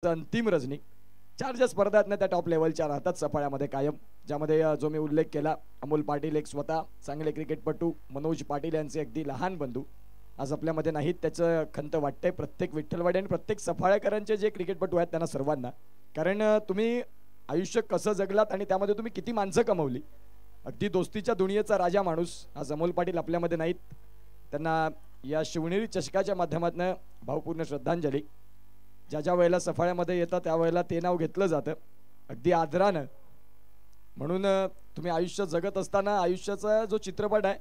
अंतिम रजनी चार ज्या स्पर्धा आहेत ना त्या टॉप लेवलच्या राहतात सफाळ्यामध्ये कायम, ज्यामध्ये जो मी उल्लेख केला अमोल पाटील एक स्वतः चांगले क्रिकेटपटू, मनोज पाटील यांचे अगदी लहान बंधू आज आपल्यामध्ये नाहीत, त्याचं खंत वाटते प्रत्येक विठ्ठलवाडी आणि प्रत्येक सफाळ्याकरांचे जे क्रिकेटपटू आहेत त्यांना सर्वांना, कारण तुम्ही आयुष्य कसं जगलात आणि त्यामध्ये तुम्ही किती माणसं कमवली. अगदी दोस्तीच्या दुनियेचा राजा माणूस आज अमोल पाटील आपल्यामध्ये नाहीत, त्यांना या शिवनेरी चषकाच्या माध्यमातून भावपूर्ण श्रद्धांजली. ज्या ज्या वेळेला सफाळ्यामध्ये येतं त्यावेळेला ते नाव घेतलं जातं अगदी आदरानं. म्हणून तुम्ही आयुष्य जगत असताना आयुष्याचा जो चित्रपट आहे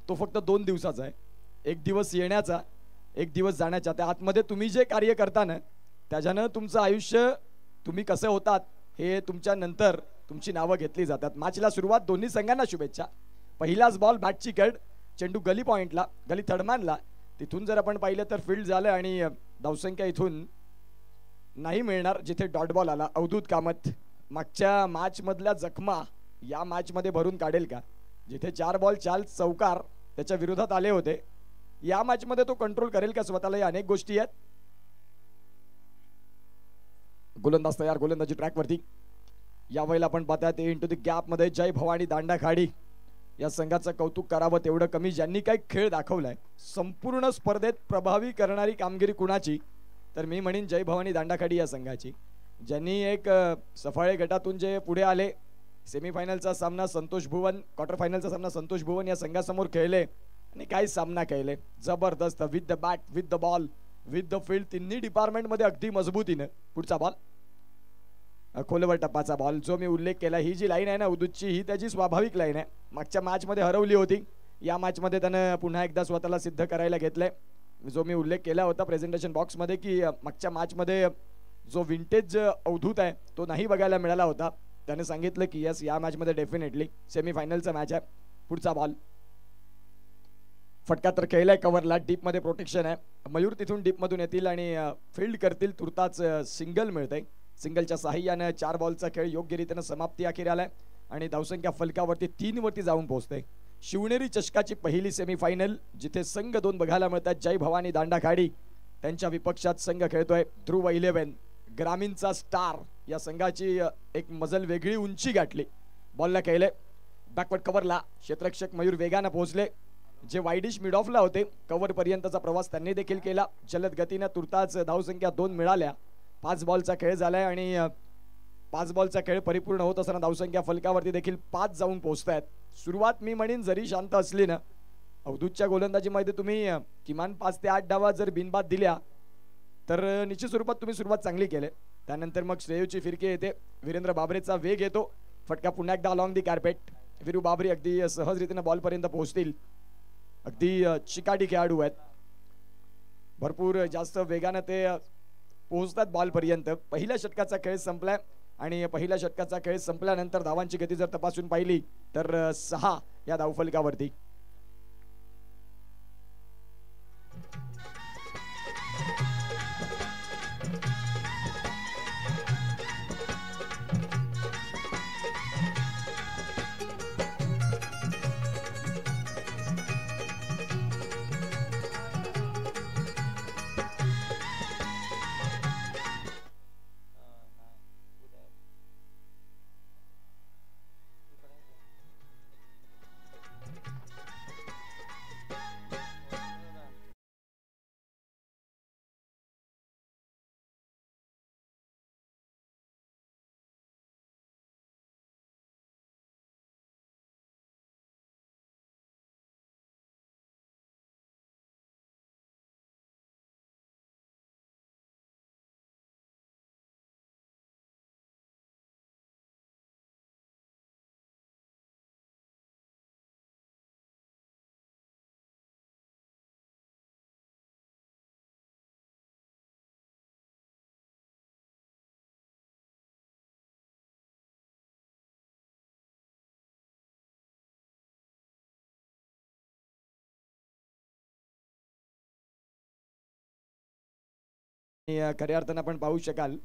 तो फक्त 2 दिवसाचा आहे, एक दिवस येण्याचा, एक दिवस जाण्याचा. त्या आतमध्ये तुम्ही जे कार्य करता ना त्याच्यानं तुमचं आयुष्य तुम्ही कसे होतात हे तुमच्या नंतर तुमची नावं घेतली जातात. मॅचला सुरुवात दोन्ही संघांना शुभेच्छा. पहिलाच बॉल बॅटची कड, चेंडू गली पॉइंटला, गली थर्डमॅनला, तिथून जर आपण पाहिलं तर फील्ड झालं आणि धावसंख्या इथून नाही मिळणार जिथे डॉट बॉल आला. अवधूत कामत मागच्या मॅच मधल्या जखमा या मॅच मध्ये भरून काढेल का? जिथे 4 बॉल 4 चौकार त्याच्या विरोधात आले होते, या मॅच मध्ये तो कंट्रोल करेल का स्वतःला? या अनेक गोष्टी आहेत. गोलंदाज तयार, गोलंदाजी ट्रॅक वरती. या वेळेला आपण पाहतात इंटू द गॅप मध्ये जय भवानी दांडाखाडी या संघाचं कौतुक करावं तेवढं कमी. ज्यांनी काही खेळ दाखवलाय संपूर्ण स्पर्धेत प्रभावी करणारी कामगिरी कुणाची, तर मी म्हणेन जय भवानी दांडाखाडी या संघाची. ज्यांनी एक सफाळे गटातून जे पुढे आले, सेमीफायनलचा सामना संतोष भुवन, क्वार्टर फायनलचा सामना संतोष भुवन या संघासमोर खेळले आणि काही सामना खेळले जबरदस्त. With the bat, with the ball, with the field, तिन्ही डिपार्टमेंट मध्ये अगदी मजबूतीने. पुढचा बॉल खोलवर टप्पाचा बॉल, जो मी उल्लेख केला. ही जी लाईन आहे ना उदूतची, ही त्याची स्वाभाविक लाईन आहे. मागच्या मॅच मध्ये हरवली होती, या मॅच मध्ये त्यानं पुन्हा एकदा स्वतःला सिद्ध करायला घेतलंय. जो मी उल्लेख केला होता प्रेझेंटेशन बॉक्स मध्ये की मागच्या मॅच मध्ये जो विंटेज अवधूत आहे तो नाही बघायला मिळाला होता. त्याने सांगितलं की यस या मॅच मध्ये डेफिनेटली सेमीफायनलचा मॅच आहे. पुढचा बॉल फटका तर खेळलाय कव्हरला, डीप मध्ये प्रोटेक्शन आहे. मयूर तिथून डीप मधून येतील आणि फील्ड करतील. तुर्ताच सिंगल मिळतंय. सिंगलच्या साहाय्याने 4 बॉलचा खेळ योग्य रीतीने समाप्ती अखेर आलाय आणि धावसंख्या फलकावरती 3 वरती जाऊन पोहोचते. शिवनेरी चषकाची पहिली सेमीफायनल जिथे संघ 2 बघायला मिळतात. जय भवानी दांडाखाडी त्यांच्या विपक्षात संघ खेळतोय ध्रुव 11 ग्रामीणचा स्टार. या संघाची एक मजल वेगळी उंची गाठली. बॉलला खेळले बॅकवर्ड कव्हरला, क्षेत्ररक्षक मयूर वेगाने पोहोचले. जे वाईडिश मिड ऑफला होते कव्हर पर्यंतचा प्रवास त्यांनी देखील केला. जलद गतीने तुर्ताच धावसंख्या 2 मिळाल्या. 5 बॉलचा खेळ झालाय आणि 5 बॉलचा खेळ परिपूर्ण होत असताना धावसंख्या फलकावरती देखील 5 जाऊन पोहोचतायत. सुरुवात मी म्हणेन जरी शांत असली ना, अवधूतच्या गोलंदाजीमध्ये तुम्ही किमान 5 ते 8 डावा जर बिनबाद दिल्या तर निश्चित स्वरूपात तुम्ही सुरुवात चांगली केली. त्यानंतर मग श्रेयूची फिरकी येते, वीरेंद्र बाबरेचा वेग येतो, फटका पुन्हा एकदा along the carpet. Veeru Babri अगदी सहज रीतीने बॉल पर्यंत पोहोचतील. अगदी चिकाटी खेळाडू आहेत, भरपूर जास्त वेगाने ते पोहोचतात बॉल पर्यंत. पहिल्या षटकाचा खेळ संपलाय आणि पहिल्या षटकाचा खेळ संपल्यानंतर धावांची गती जर तपासून पाहिली तर 6 या धावफलकावरती. खऱ्या अर्थानं आपण पाहू शकाल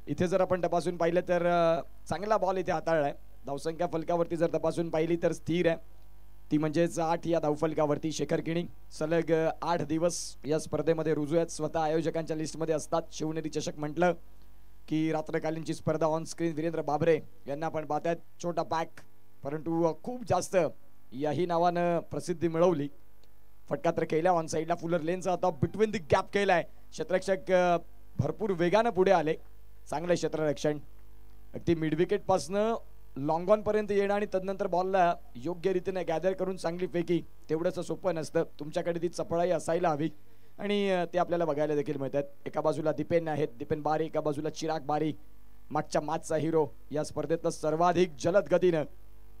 इथे जर आपण तपासून पाहिलं तर चांगला बॉल इथे हाताळलाय. धावसंख्या फलकावरती जर तपासून पाहिली तर स्थिर आहे. ती म्हणजेच 8 या धावफलकावरती शेखर किणी सलग 8 दिवस या स्पर्धेमध्ये रुजू आहेत. स्वतः आयोजकांच्या लिस्टमध्ये असतात. शिवनेरी चषक म्हटलं की रात्रकालीनची स्पर्धा. ऑन स्क्रीन वीरेंद्र बाबरे यांना आपण पाहतायत. छोटा पॅक परंतु खूप जास्त याही नावानं प्रसिद्धी मिळवली. फटका तर केला ऑन साईडला. फुलर लेनचा आता बिटवीन द गॅप केलाय. क्षेत्ररक्षक भरपूर वेगानं पुढे आले. चांगलं क्षेत्ररक्षण. अगदी मिड विकेट पासनं लॉंग ऑन पर्यंत येणं आणि तदनंतर बॉलला योग्य रीतीने गॅदर करून चांगली फेकी तेवढंच सोपं नसतं. तुमच्याकडे ती चपळाई असायला हवी आणि ते आपल्याला बघायला देखील मिळतात. एका बाजूला दीपेन आहेत, दीपेन बारी. एका बाजूला चिराग बारी, मागच्या मॅचचा हिरो. या स्पर्धेतलं सर्वाधिक जलद गतीनं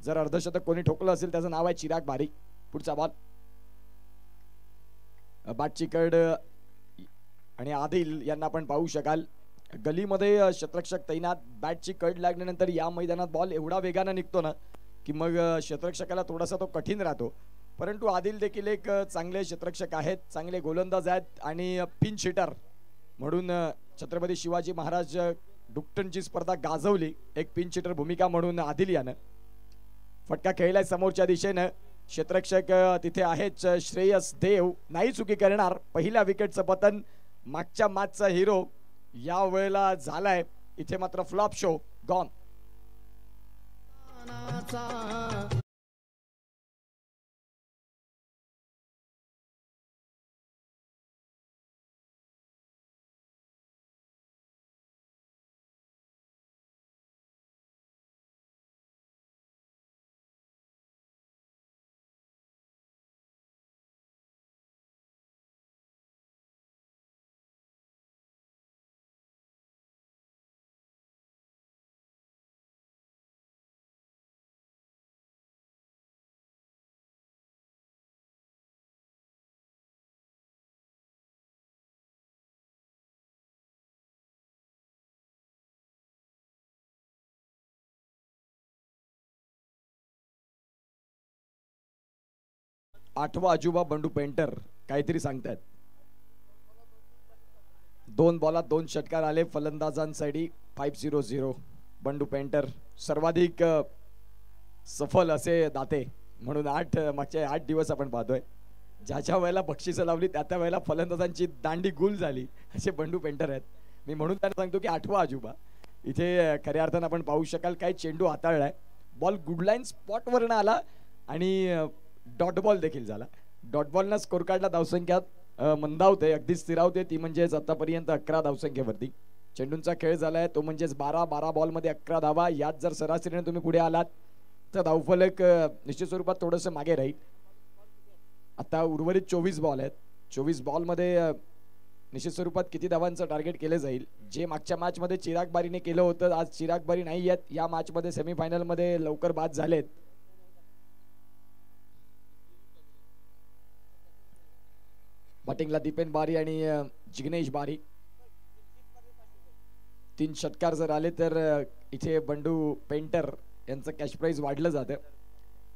जर अर्धशतक कोणी ठोकलं असेल त्याचं नाव आहे चिराग बारी. पुढचा बॉल बॅटची कड आणि आदिल यांना आपण पाहू शकाल. गलीमध्ये क्षेत्ररक्षक तैनात. बॅटची कड लागल्यानंतर या मैदानात बॉल एवढा वेगानं निघतो ना की मग क्षेत्ररक्षकाला थोडासा तो कठीण राहतो. परंतु आदिल देखील एक चांगले क्षेत्ररक्षक आहेत, चांगले गोलंदाज आहेत आणि पिंच हिटर म्हणून छत्रपती शिवाजी महाराज डुक्टनची स्पर्धा गाजवली. एक पिंच हिटर भूमिका म्हणून आदिल यानं फटका खेळलाय समोरच्या दिशेनं. क्षेत्ररक्षक तिथे आहेत श्रेयस देव. नाही चुकी करणार. पहिल्या विकेटचं पतन. मागच्या मॅचचा हिरो या वेळेला झालाय. इथे मात्र फ्लॉप शो गॉन. आठवा अजुबा बंडू पेंटर काहीतरी सांगतात. 2 बॉलात 2 षटकार आले फलंदाजांसाठी. 5-0-0 बंडू पेंटर सर्वाधिक सफल असे दाते म्हणून मागचे 8 दिवस आपण पाहतोय. ज्याच्या वेळेला बक्षिसं लावली त्या वेळेला फलंदाजांची दांडी गुल झाली असे बंडू पेंटर आहेत. मी म्हणून त्यांना सांगतो की 8वा अजुबा. इथे खऱ्या अर्थानं आपण पाहू शकाल काय चेंडू हाताळलाय. बॉल गुड लाईन स्पॉटवरनं आला आणि डॉट बॉल देखील झाला. डॉट बॉलनं स्कोर कार्डला धावसंख्यात मंदावते, अगदी स्थिरावते. ती म्हणजेच आतापर्यंत 11 धावसंख्येवरती. चेंडूंचा खेळ झालाय तो म्हणजेच 12 बॉलमध्ये 11 धावा. यात जर सरासरीने तुम्ही पुढे आलात तर धावफलक निश्चित स्वरूपात थोडंसं मागे राहील. आता उर्वरित 24 बॉल आहेत. 24 बॉलमध्ये निश्चित स्वरूपात किती धावांचं टार्गेट केलं जाईल. जे मागच्या मॅचमध्ये चिराग बारीने केलं होतं आज चिराग बारी नाही आहेत. या मॅचमध्ये सेमीफायनलमध्ये लवकर बाद झालेत. बॅटिंगला दीपेन बारी आणि जिग्नेश बारी. 3 षटकार जर आले तर इथे बंडू पेंटर यांचं कॅश प्राइज वाढलं जातं.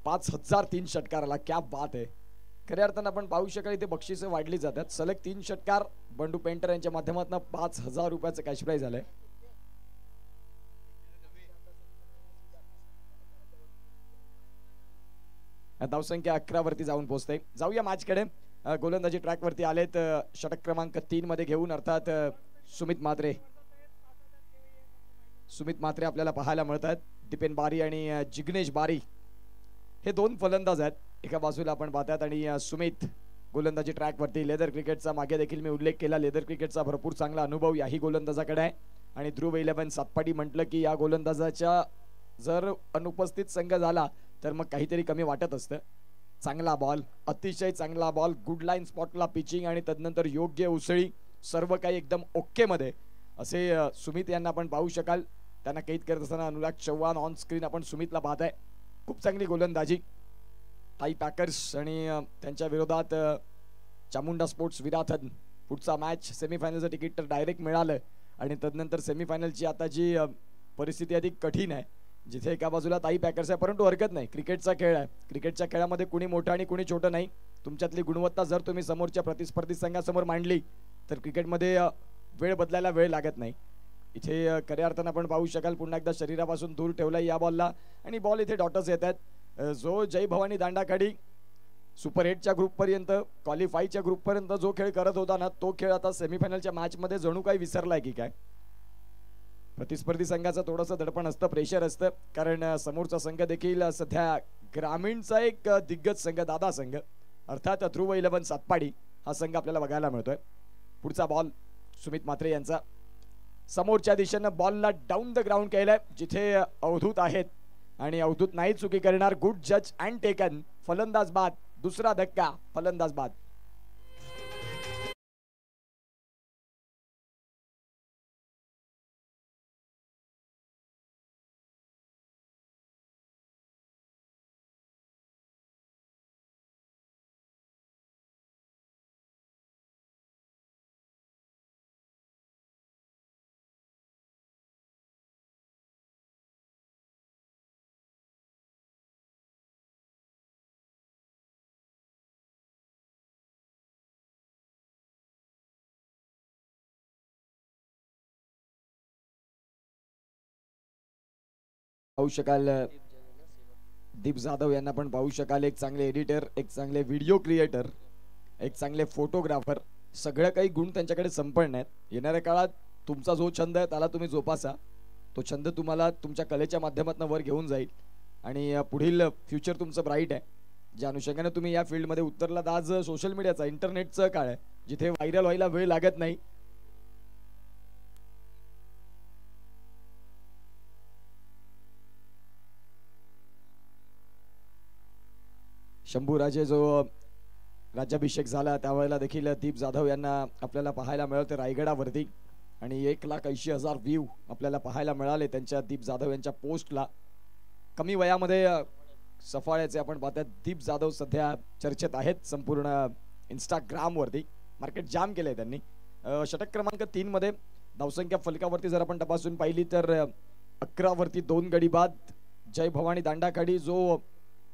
5000 3 षटकाराला. क्या बात आहे. खऱ्या अर्थानं आपण पाहू शकाल इथे बक्षिसं वाढली जातात. सलग 3 षटकार बंडू पेंटर यांच्या माध्यमातून 5000 रुपयाचं कॅश प्राइज आलंय. धावसंख्या 11 वरती जाऊन पोहोचते. जाऊया मॅचकडे. गोलंदाजी ट्रॅक वरती आलेत षटक क्रमांक 3 मध्ये घेऊन अर्थात सुमित म्हात्रे आपल्याला पाहायला मिळतात. दीपेन बारी आणि जिग्नेश बारी हे 2 फलंदाज आहेत. एका बाजूला आपण पाहतात आणि सुमित गोलंदाजी ट्रॅक वरती. लेदर क्रिकेटचा मागे देखील मी उल्लेख केला. लेदर क्रिकेटचा भरपूर चांगला अनुभव याही गोलंदाजाकडे आहे. आणि ध्रुव 11 सातपाडी म्हटलं की या गोलंदाजाच्या जर अनुपस्थित संघ झाला तर मग काहीतरी कमी वाटत असतं. चांगला बॉल, अतिशय चांगला बॉल. गुड लाईन स्पॉटला पिचिंग आणि तदनंतर योग्य उसळी. सर्व काही एकदम ओके मध्ये असे सुमित यांना आपण पाहू शकाल. त्यांना कैद करत असताना अनुराग चव्हाण ऑन स्क्रीन आपण सुमितला पाहताय. खूप चांगली गोलंदाजी. टाई पॅकर्स आणि त्यांच्या विरोधात चामुंडा स्पोर्ट्स विराथन. पुढचा मॅच सेमीफायनलचं तिकीट तर डायरेक्ट मिळालं आणि तदनंतर सेमीफायनलची आता जी परिस्थिती अधिक कठीण आहे जिथे एका बाजूला ताई पॅकर्स आहे. परंतु हरकत नाही. क्रिकेटचा खेळ आहे. क्रिकेटच्या खेळामध्ये कुणी मोठं आणि कुणी छोटं नाही. तुमच्यातली गुणवत्ता जर तुम्ही समोरच्या प्रतिस्पर्धी संघासमोर मांडली तर क्रिकेटमध्ये वेळ बदलायला वेळ लागत नाही. इथे खऱ्या अर्थानं आपण पाहू शकाल पुन्हा एकदा शरीरापासून दूर ठेवलाय या बॉलला आणि बॉल इथे डॉटर्स येत आहेत. जो जय भवानी दांडाखाडी सुपर 8च्या ग्रुप पर्यंत, क्वालिफायच्या ग्रुप पर्यंत जो खेळ करत होता ना, तो खेळ आता सेमीफायनलच्या मॅच मध्ये जणू काही विसरलाय की काय. प्रतिस्पर्धी संघाचं थोडंसं दडपण असतं, प्रेशर असतं, कारण समोरचा संघ देखील सध्या ग्रामीणचा एक दिग्गज संघ, दादा संघ अर्थात ध्रुव 11 सातपाडी हा संघ आपल्याला बघायला मिळतोय. पुढचा बॉल सुमित म्हात्रे यांचा, समोरच्या दिशेनं बॉलला डाऊन द ग्राउंड केलंय, जिथे अवधूत आहेत आणि अवधूत नाही चुकी करणार. गुड जज अँड टेकन. फलंदाज बाद, दुसरा धक्का, फलंदाज बाद. पाहू शकाल दीप जाधव यांना पण पाहू शकाल, एक चांगले एडिटर, एक चांगले व्हिडिओ क्रिएटर, एक चांगले फोटोग्राफर, सगळं काही गुण त्यांच्याकडे संपन्न आहेत. येणाऱ्या काळात तुमचा जो छंद आहे त्याला तुम्ही जोपासा, तो छंद तुम्हाला तुमच्या कलेच्या माध्यमातून वर घेऊन जाईल आणि पुढील फ्युचर तुमचं ब्राईट आहे. ज्या अनुषंगाने तुम्ही या फील्डमध्ये उतरलात, आज सोशल मीडियाचा, इंटरनेटचं काळ आहे, जिथे व्हायरल व्हायला वेळ लागत नाही. शंभूराजे जो राज्याभिषेक झाला त्यावेळेला देखील दीप जाधव यांना आपल्याला पाहायला मिळते रायगडावरती आणि 1,80,000 व्ह्यू आपल्याला पाहायला मिळाले त्यांच्या दीप जाधव यांच्या पोस्टला. कमी वयामध्ये सफाळ्याचे आपण पाहतात दीप जाधव सध्या चर्चेत आहेत संपूर्ण इंस्टाग्रामवरती. मार्केट जाम केलंय त्यांनी. षटक क्रमांक 3 मध्ये धावसंख्या फलकावरती जर आपण तपासून पाहिली तर 11 वरती 2 गडी बाद. जय भवानी दांडाखाडी जो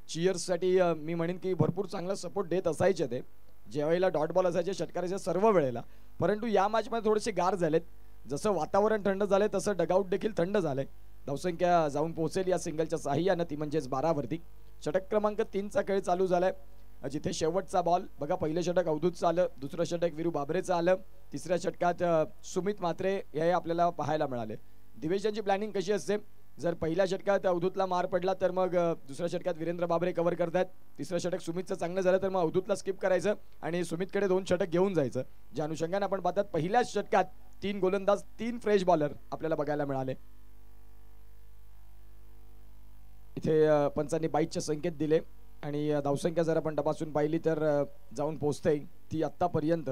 चिअर्ससाठी मी म्हणेन की भरपूर चांगला सपोर्ट देत असायचे, ते ज्यावेळेला डॉट बॉल असायचे षटकाराच्या सर्व वेळेला, परंतु या मॅचमध्ये थोडेसे गार झालेत. जसं वातावरण थंड झाले तसं डगआउट देखील थंड झाले. धावसंख्या जाऊन पोहोचेल या सिंगलच्या साह्यानं, ती म्हणजेच 12 वरती. षटक क्रमांक 3चा खेळ चालू झालाय, जिथे शेवटचा बॉल बघा, पहिलं षटक अवधूतचं आलं, दुसरं षटक वीरू बाबरेचं आलं, तिसऱ्या षटकात सुमित म्हात्रे हे आपल्याला पाहायला मिळाले. दिवेश प्लॅनिंग कशी असते, जर पहिल्या षटकात अवधूतला मार पडला तर मग दुसऱ्या षटकात वीरेंद्र बाबरे कव्हर करतात, तिसरं षटक सुमितचं चांगलं झालं तर मग अवधूतला स्किप करायचं आणि सुमितकडे 2 षटक घेऊन जायचं. ज्या अनुषंगाने आपण पाहतात पहिल्या षटकात 3 गोलंदाज, 3 फ्रेश बॉलर आपल्याला बघायला मिळाले. इथे पंचांनी बाईटचे संकेत दिले आणि धावसंख्या जर आपण तपासून पाहिली तर जाऊन पोहोचते ती आतापर्यंत.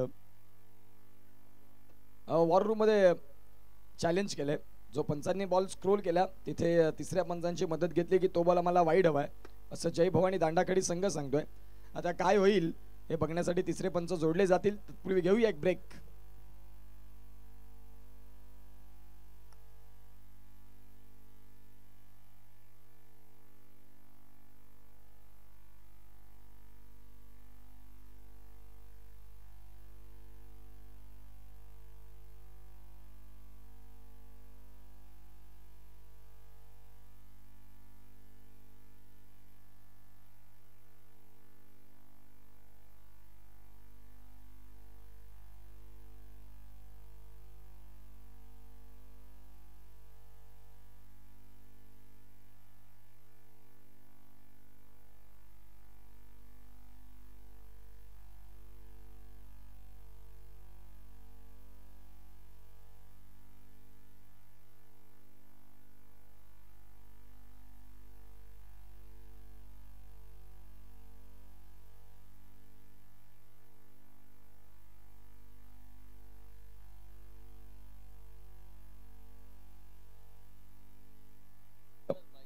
वॉर रूम मध्ये चॅलेंज केलंय, जो पंचांनी बॉल स्क्रोल केला तिथे तिसऱ्या पंचांची मदत घेतली की तो बॉल आम्हाला वाईड हवाय असं जय भवानी दांडाखडी संघ सांगतोय. आता काय होईल हे बघण्यासाठी तिसरे पंच जोडले जातील. तत्पूर्वी घेऊया एक break.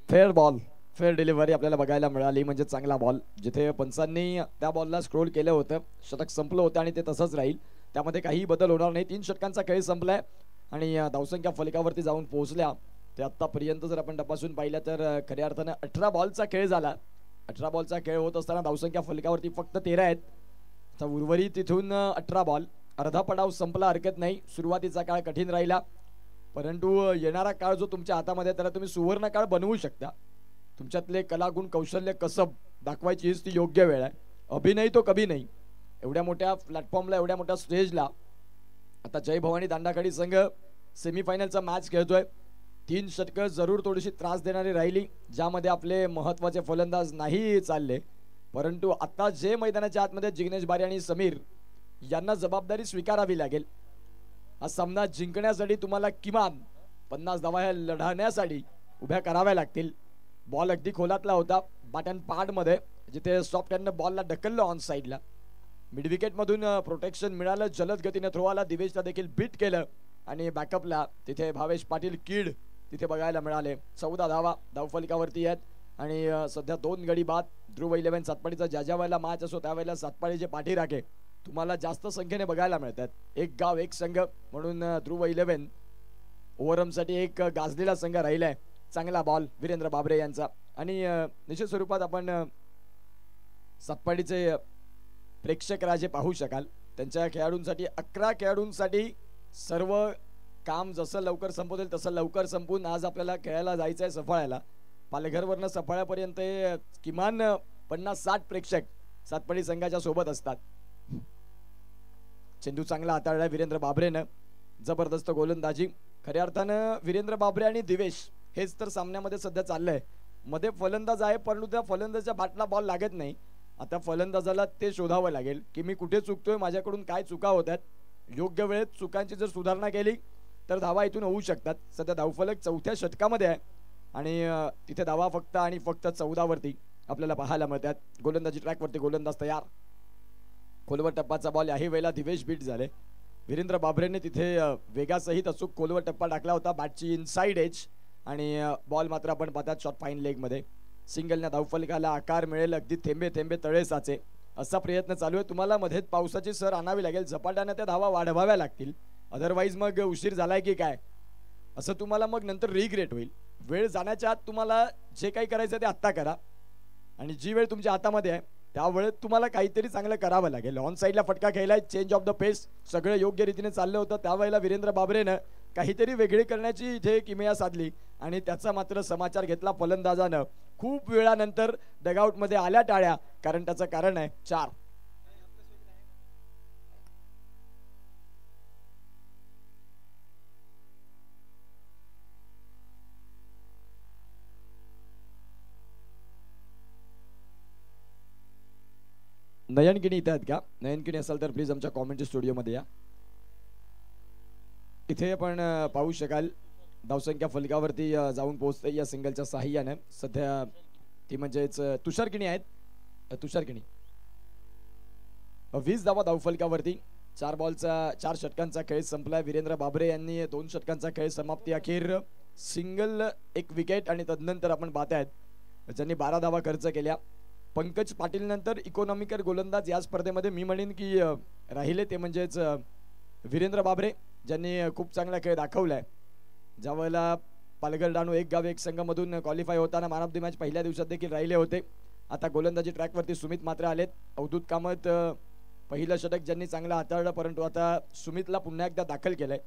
Fair ball, fair delivery आपल्याला बघायला मिळाली, म्हणजे चांगला बॉल. जिथे पंचांनी त्या बॉलला स्क्रोल केलं होतं, षटक संपलं होतं आणि ते तसंच राहील, त्यामध्ये काही बदल होणार नाही. 3 षटकांचा खेळ संपलाय आणि धावसंख्या फलकावरती जाऊन पोहोचल्या. ते आतापर्यंत जर आपण तपासून पाहिलं तर खऱ्या अर्थानं 18 बॉलचा खेळ झाला. 18 बॉलचा खेळ होत असताना धावसंख्या फलकावरती फक्त 13 आहेत. तर उर्वरित तिथून 18 बॉल, अर्धा पडाव संपला, हरकत नाही. सुरुवातीचा काळ कठीण राहिला, परंतु येणारा काळ जो तुमच्या हातामध्ये त्याला तुम्ही सुवर्ण काळ बनवू शकता. तुमच्यातले कलागुण, कौशल्य, कसब दाखवायची हीच ती योग्य वेळ आहे. अभी नाही तो कभी नाही. एवढ्या मोठ्या प्लॅटफॉर्मला, एवढ्या मोठ्या स्टेजला आता जय भवानी दांडाखाडी संघ सेमीफायनलचा मॅच खेळतोय. 3 षटकं जरूर थोडीशी त्रास देणारी राहिली, ज्यामध्ये आपले महत्त्वाचे फलंदाज नाही चालले. परंतु आता जे मैदानाच्या आतमध्ये जिग्नेश बारी आणि समीर यांना जबाबदारी स्वीकारावी लागेल. हा सामना जिंकण्यासाठी तुम्हाला किमान 50 धावा ह्या लढण्यासाठी उभ्या कराव्या लागतील. बॉल अगदी खोलातला होता, बॅट अँड पार्ट मध्ये, जिथे सॉफ्ट हँडनं बॉलला ढकललं ऑन साईडला. मिड विकेट मधून प्रोटेक्शन मिळालं. जलद गतीने थ्रो आला, दिवेशला देखील बीट केलं आणि बॅकअपला तिथे भावेश पाटील कीड तिथे बघायला मिळाले. 14 धावा धावफलकावरती आहेत आणि सध्या 2 गडी बाद. ध्रुव 11 सातपाडीचा ज्या वेळेला मॅच असो त्यावेळेला सातपाडीचे पाठीराखे तुम्हाला जास्त संख्येने बघायला मिळतात. एक गाव एक संघ म्हणून ध्रुव 11 ओव्हरमसाठी एक गाजलेला संघ राहिलाय. चांगला बॉल वीरेंद्र बाबरे यांचा. आणि निश्चित स्वरूपात आपण सातपाडीचे प्रेक्षक राजे पाहू शकाल. त्यांच्या खेळाडूंसाठी 11 खेळाडूंसाठी सर्व काम जसं लवकर संपवतील तसं लवकर संपून आज आपल्याला खेळायला जायचं आहे सफाळ्याला. पालघरवरनं सफाळ्यापर्यंत किमान 50-60 प्रेक्षक सातपाडी संघाच्या सोबत असतात. चेंडू चांगला हाताळला वीरेंद्र बाबरेनं. जबरदस्त गोलंदाजी. खऱ्या अर्थानं वीरेंद्र बाबरे आणि दिवेश हेच तर सामन्यामध्ये सध्या चाललंय. मध्ये फलंदाज आहे परंतु त्या फलंदाजाच्या बॅटला बॉल लागत नाही. आता फलंदाजाला ते शोधावं लागेल की मी कुठे चुकतोय, माझ्याकडून काय चुका होत आहेत. योग्य वेळेत चुकांची जर सुधारणा केली तर धावा इथून होऊ शकतात. सध्या धावफलक 4थ्या षटकामध्ये आहे आणि तिथे धावा फक्त आणि फक्त 14 वरती आपल्याला पाहायला मिळतात. गोलंदाजी ट्रॅकवरती गोलंदाज तयार. खोलवर टप्पाचा बॉल. याही वेळेला दिवेश बीट झाले. वीरेंद्र बाबरेने तिथे वेगासहित अचूक खोलवर टप्पा टाकला होता. बॅटची इनसाइड एज आणि बॉल मात्र आपण पाहतात शॉर्ट फाईन लेग मध्ये. सिंगलने धावफलकाला आकार मिळेल. अगदी थेंबे थेंबे तळे साचे असा प्रयत्न चालू आहे. तुम्हाला मध्येच पावसाची सर आणावी लागेल. झपाट्याने त्या धावा वाढवाव्या लागतील. अदरवाईज मग उशीर झालाय की काय असं तुम्हाला मग नंतर रिग्रेट होईल. वेळ जाण्याच्या आत तुम्हाला जे काही करायचं ते आत्ता करा आणि जी वेळ तुमच्या हातामध्ये आहे त्या वेळेत तुम्हाला काहीतरी चांगलं करावं लागेल. ऑन साईडला फटका खेळलाय. चेंज ऑफ द पेस सगळं योग्य रीतीने चाललं होतं. त्यावेळेला वीरेंद्र बाबरेनं काहीतरी वेगळी करण्याची इथे किमया साधली आणि त्याचा मात्र समाचार घेतला फलंदाजानं. खूप वेळानंतर डगआउट मध्ये आल्या टाळ्या, कारण त्याचं कारण आहे 4. नयनकिणी इथे आहेत का? नयनकिणी असाल तर प्लीज आमच्या कॉमेंट्री स्टुडिओमध्ये या. इथे आपण पाहू शकाल धावसंख्या फलकावरती जाऊन पोहोचते या सिंगलच्या साहाय्याने. सध्या ती म्हणजेच तुषारकिणी आहेत. तुषारकिणी 20 धावा धावफलकावरती. 4 बॉलचा 4 षटकांचा खेळ संपलाय. वीरेंद्र बाबरे यांनी 2 षटकांचा खेळ समाप्ती अखेर सिंगल 1 विकेट आणि तदनंतर आपण पाहतायत ज्यांनी 12 धावा खर्च केल्या. पंकज पाटील नंतर इकॉनॉमिकल गोलंदाज या स्पर्धेमध्ये मी म्हणेन की राहिले ते म्हणजेच वीरेंद्र बाबरे, ज्यांनी खूप चांगला खेळ दाखवलाय. ज्या वेळेला पालघर डहाणू एक गाव एक संघामधून क्वालिफाय होताना मॅन ऑफ द मॅच पहिल्या दिवसात देखील राहिले होते. आता गोलंदाजी ट्रॅकवरती सुमित मात्र आलेत. अवधूत कामत पहिलं षटक ज्यांनी चांगलं हाताळलं, परंतु आता सुमितला पुन्हा एकदा दाखल केलंय.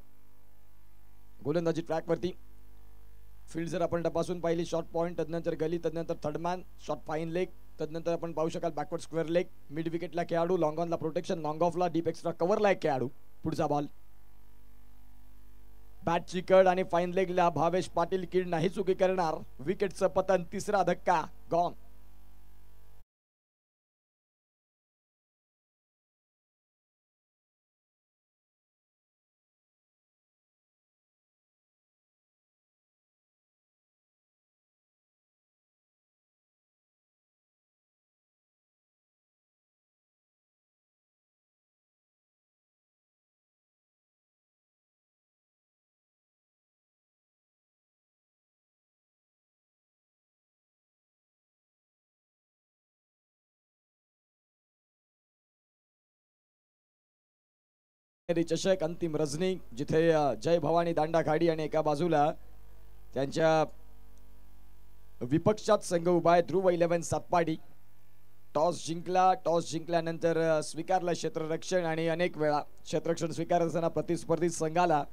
गोलंदाजी ट्रॅकवरती फील्ड जर आपण तपासून पाहिली, शॉर्ट पॉइंट, तदनंतर गली, तदनंतर थर्डमॅन, शॉर्ट फाईन लेग, तदनंतर आपण पाहू शकाल बॅकवर्ड स्क्वेअर लेग. मिड विकेटला खेळाडू, लॉंग ऑनला प्रोटेक्शन, लॉंग ऑफला डीप एक्स्ट्रा कव्हरला एक खेळाडू. पुढचा बॉल बॅटची कड आणि फाईन लेगला भावेश पाटील कीड नाही चुकी करणार. विकेटचं पतन. तिसरा धक्का गॉन. चषक अंतिम रजनी, जिथे जय भवानी दांडाखाडी आणि एका बाजूला त्यांच्या विपक्षात संघ उभा आहे ध्रुव 11 सातपाडी. टॉस जिंकला. टॉस जिंकल्यानंतर स्वीकारलं क्षेत्ररक्षण आणि अनेक वेळा क्षेत्ररक्षण स्वीकारत असताना प्रतिस्पर्धी संघाला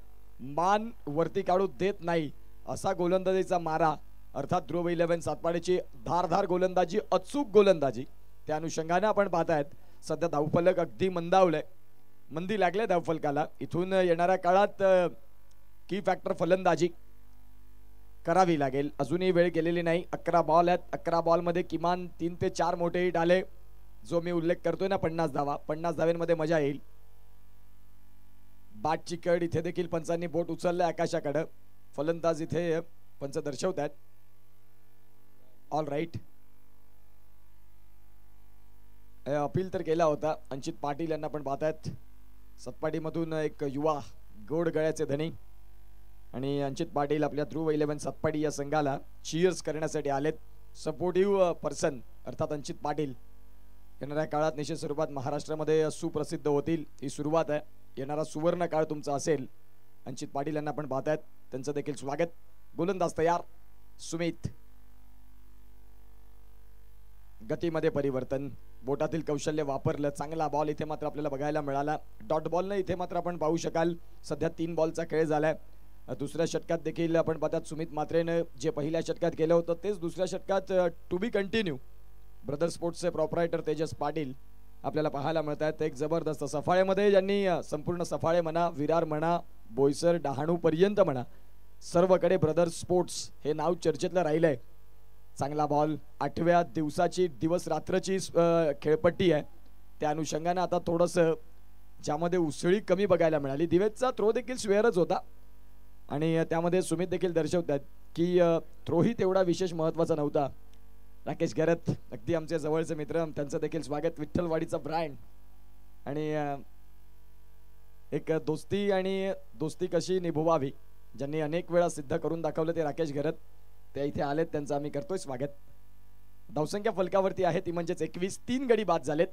मान वरती काढू देत नाही असा गोलंदाजीचा मारा, अर्थात ध्रुव 11 सातपाडीची धारधार गोलंदाजी, अचूक गोलंदाजी. त्या अनुषंगाने आपण पाहतायत सध्या धावफलक अगदी मंदावलंय, मंदी लागले धावफलकाला. इथून येणाऱ्या काळात की फॅक्टर फलंदाजी करावी लागेल. अजूनही वेळ गेलेली नाही. 11 बॉल आहेत. 11 बॉलमध्ये किमान 3 ते 4 मोठे हिट आले. जो मी उल्लेख करतोय ना 50 धावा, 50 धावेंमध्ये मजा येईल. बाटची कड इथे देखील पंचांनी बोट उचललंय आकाशाकडे. फलंदाज इथे पंच दर्शवत आहेत. All right. अपील तर केला होता. अंचित पाटील यांना पण पाहतायत. सतपाडीमधून एक युवा गोड गळ्याचे धनी आणि अंचित पाटील आपल्या ध्रुव 11 सतपाडी या संघाला चीयर्स करण्यासाठी आलेत. सपोर्टिव्ह पर्सन अर्थात अंचित पाटील येणाऱ्या काळात निश्चित स्वरूपात महाराष्ट्रामध्ये सुप्रसिद्ध होतील. ही सुरुवात आहे. येणारा सुवर्ण काळ तुमचा असेल. अंचित पाटील यांना पण पाहतायत. त्यांचं देखील स्वागत. गोलंदाज तयार. सुमित. गतीमध्ये परिवर्तन, बोटातील कौशल्य वापरलं. चांगला बॉल इथे मात्र आपल्याला बघायला मिळाला. डॉट बॉल न इथे मात्र आपण पाहू शकाल. सध्या 3 बॉलचा खेळ झालाय. दुसऱ्या षटकात देखील आपण पाहतात सुमित मात्रेनं जे पहिल्या षटकात केलं होतं तेच दुसऱ्या षटकात टू बी कंटिन्यू. ब्रदर स्पोर्ट्सचे प्रॉपरायटर तेजस पाटील आपल्याला पाहायला मिळत आहेत. एक जबरदस्त सफाळ्यामध्ये ज्यांनी संपूर्ण सफाळे म्हणा, विरार म्हणा, बोईसर, डहाणू पर्यंत म्हणा, सर्वकडे ब्रदर स्पोर्ट्स हे नाव चर्चेतलं राहिलंय. चांगला बॉल. 8व्या दिवसाची दिवस रात्रची खेळपट्टी आहे. त्या अनुषंगाने आता थोडंसं ज्यामध्ये उसळी कमी बघायला मिळाली. दिवेशचा थ्रो देखील स्वेअरच होता आणि त्यामध्ये सुमित देखील दर्शवतात की थ्रोही तेवढा विशेष महत्त्वाचा नव्हता. राकेश गरत अगदी आमचे जवळचे मित्र, त्यांचं देखील स्वागत. विठ्ठलवाडीचा ब्रँड आणि एक दोस्ती आणि दोस्ती कशी निभवावी ज्यांनी अनेक वेळा सिद्ध करून दाखवलं ते राकेश गरत. ते इथे आलेत. त्यांचं आम्ही करतोय स्वागत. धावसंख्या फलकावरती आहे ती म्हणजेच 21. 3 गडी बाद झालेत.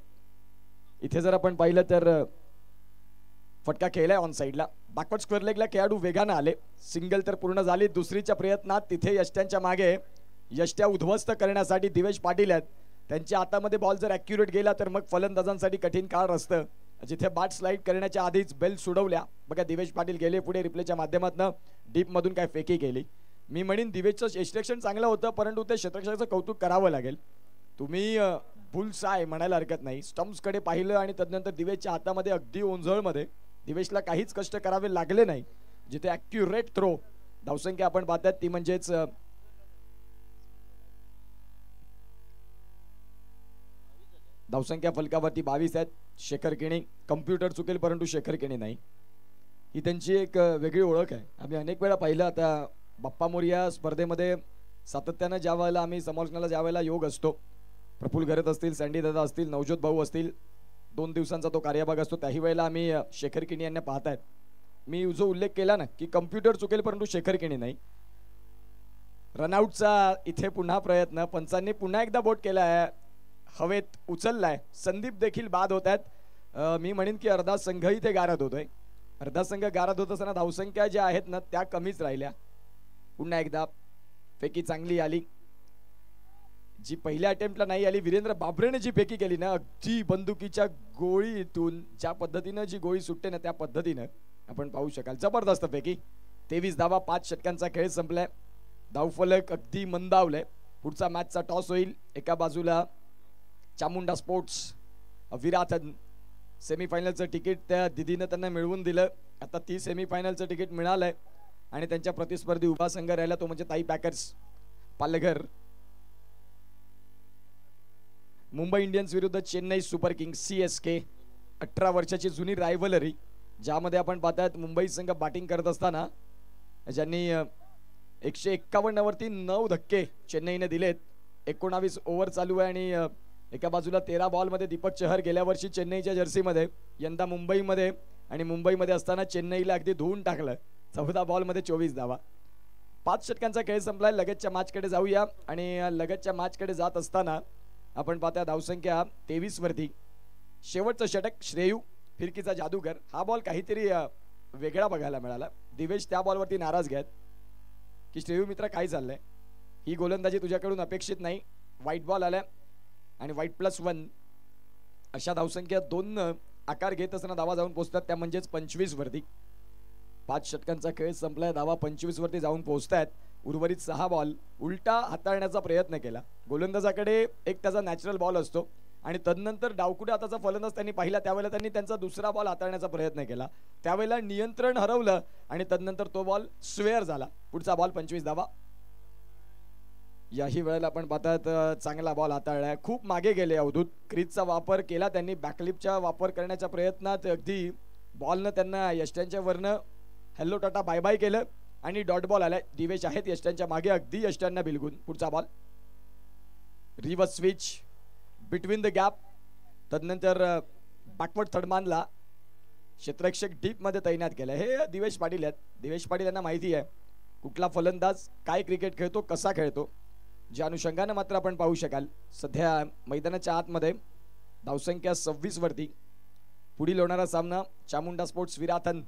इथे जर आपण पाहिलं तर फटका खेळलाय ऑन साईडला. बॅकवर्ड स्क्वेअर लेगला खेळाडू वेगानं आले. सिंगल तर पूर्ण झाली. दुसरीच्या प्रयत्नात तिथे यष्ट्यांच्या मागे यष्ट्या उद्ध्वस्त करण्यासाठी दिवेश पाटील आहेत. त्यांच्या हातामध्ये बॉल जर ॲक्युरेट गेला तर मग फलंदाजांसाठी कठीण काळ असतं. जिथे बाट स्लाइड करण्याच्या आधीच बेल सोडवल्या. बघा दिवेश पाटील गेले पुढे रिप्लेच्या माध्यमातून. डीपमधून काय फेकी गेली. मी म्हणेन दिवेशचं एक्स्ट्रॅक्शन चांगलं होतं परंतु ते क्षेत्ररक्षकाचं कौतुक करावं लागेल. तुम्ही बुल्स आहे म्हणायला हरकत नाही. स्टम्प्सकडे पाहिलं आणि तदनंतर दिवेशच्या हातामध्ये अगदी ओंझळमध्ये दिवेशला काहीच कष्ट करावे लागले नाही. जिथे ॲक्युरेट थ्रो. धावसंख्या आपण पाहतात ती म्हणजेच धावसंख्या फलकावरती 22 आहेत. शेखर केणी. कम्प्युटर चुकेल परंतु शेखर केणी नाही. ही त्यांची एक वेगळी ओळख आहे. आम्ही अनेक वेळा पाहिलं. आता बाप्पा मोरया स्पर्धेमध्ये सातत्यानं ज्या वेळेला आम्ही समालोचनाला ज्या वेळेला योग असतो, प्रफुल्ल घरत असतील, सँडी दादा असतील, नवज्योत भाऊ असतील, 2 दिवसांचा तो कार्यभाग असतो, त्याही वेळेला आम्ही शेखर केणी यांना पाहतायत. मी जो उल्लेख केला ना की कम्प्युटर चुकेल परंतु शेखर केणी नाही. रनआउटचा इथे पुन्हा प्रयत्न. पंचांनी पुन्हा एकदा बोट केलाय. हवेत उचललाय. संदीप देखील बाद होत आहेत. मी म्हणेन की अर्धा संघही ते गारद होतोय. अर्धा संघ गारद होत असताना धावसंख्या ज्या आहेत ना त्या कमीच राहिल्या. पुन्हा एकदा फेकी चांगली आली जी पहिल्या अटेम्प्टला नाही आली. वीरेंद्र बाबरेने जी फेकी केली ना अगदी बंदुकीच्या गोळीतून ज्या पद्धतीनं जी गोळी सुटते ना त्या पद्धतीनं आपण पाहू शकाल. जबरदस्त फेकी. 23 धावा. 5 षटकांचा खेळ संपलाय. धावफलक अगदी मंदावलंय. पुढचा मॅचचा टॉस होईल. एका बाजूला चामुंडा स्पोर्ट्स विराथन सेमीफायनलचं तिकीट त्या दिदीनं त्यांना मिळवून दिलं. आता ती सेमीफायनलचं तिकीट मिळालंय आणि त्यांच्या प्रतिस्पर्धी उभा संघ राहिला तो म्हणजे ताई पॅकर्स पालघर. मुंबई इंडियन्स विरुद्ध चेन्नई सुपर किंग्स CSK. 18 वर्षाची जुनी रायव्हलरी ज्यामध्ये आपण पाहतात मुंबई संघ बॅटिंग करत असताना ज्यांनी 151 वरती 9 धक्के चेन्नईने दिलेत. 19 ओव्हर चालू आहे आणि एका बाजूला 13 बॉलमध्ये दीपक चहर गेल्या वर्षी चेन्नईच्या जर्सीमध्ये, यंदा मुंबईमध्ये आणि मुंबईमध्ये असताना चेन्नईला अगदी धुवून टाकलं. 14 बॉलमध्ये 24 धावा. 5 षटकांचा खेळ संपलाय. लगतच्या मॅचकडे जाऊया आणि लगतच्या मॅचकडे जात असताना आपण पाहता धावसंख्या 23 वरती. शेवटचं षटक श्रेयू फिरकीचा जादूगर. हा बॉल काहीतरी वेगळा बघायला मिळाला. दिवेश त्या बॉलवरती नाराज घ्यात की श्रेयू मित्र काय चाललंय, ही गोलंदाजी तुझ्याकडून अपेक्षित नाही. व्हाईट बॉल आल्या आणि व्हाईट +1 अशा धावसंख्या 2 आकार घेत असताना धावा जाऊन पोहोचतात त्या म्हणजेच 25 वरती. 5 षटकांचा खेळ संपलाय. धावा 25 वरती जाऊन पोहोचतायत. उर्वरित 6 बॉल उलटा हाताळण्याचा प्रयत्न केला. गोलंदाजाकडे एक त्याचा नॅचरल बॉल असतो आणि तदनंतर डावकुटे हाताचा फलंदाज त्यांनी पाहिला त्यावेळेला त्यांनी त्यांचा दुसरा बॉल हाताळण्याचा प्रयत्न केला, त्यावेळेला नियंत्रण हरवलं आणि तदनंतर तो बॉल स्वेअर झाला. पुढचा बॉल 25 धावा. याही वेळेला आपण पाहतात चांगला बॉल हाताळलाय, खूप मागे गेले अवधूत, क्रीजचा वापर केला त्यांनी, बॅकलिपचा वापर करण्याच्या प्रयत्नात अगदी बॉलनं त्यांना यष्ट्यांच्या वरनं हॅलो टाटा बाय बाय केलं आणि डॉट बॉल आलाय. दिवेश आहेत यष्ट्यांच्या मागे, अगदी यष्ट्यांना बिलगून. पुढचा ball reverse switch between the gap, तदनंतर बॅकवर्ड थर्डमॅनला क्षेत्ररक्षक डीप मध्ये तैनात केलं. हे दिवेश पाटील आहेत. दिवेश पाटील यांना माहिती आहे कुठला फलंदाज काय क्रिकेट खेळतो, कसा खेळतो. ज्या अनुषंगाने मात्र आपण पाहू शकाल सध्या मैदानाच्या आतमध्ये धावसंख्या 26 वरती. पुढील होणारा सामना चामुंडा स्पोर्ट्स विराथन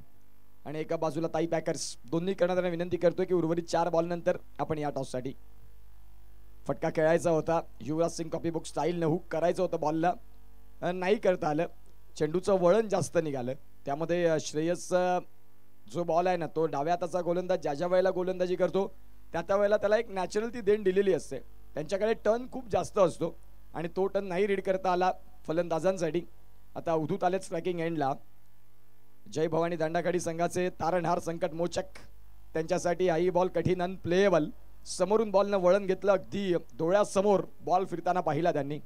आणि एका बाजूला ताई पॅकर्स. दोन्ही कर्णधारांना विनंती करतोय की उर्वरित 4 बॉल नंतर आपण या टॉससाठी फटका खेळायचा होता. Yuvraj Singh copy book style न हुक करायचं होतं बॉलला, नाही करता आलं. चेंडूचं वळण जास्त निघालं, त्यामध्ये श्रेयस जो बॉल आहे ना तो डाव्या हाताचा गोलंदाज ज्या ज्या वेळेला गोलंदाजी करतो त्या वेळेला त्याला एक नॅचरल ती देण दिलेली असते. त्यांच्याकडे टर्न खूप जास्त असतो आणि तो टर्न नाही रीड करता आला फलंदाजांसाठी. आता अवधूत आलेत स्ट्रायकिंग एंडला. जय भवानी दांडाखाडी संघाचे तारणहार संकट मोचक त्यांच्यासाठी हाही बॉल कठीण अनप्लेएबल. समोरून बॉलनं वळण घेतलं, अगदी डोळ्यासमोर बॉल फिरताना पाहिला त्यांनी.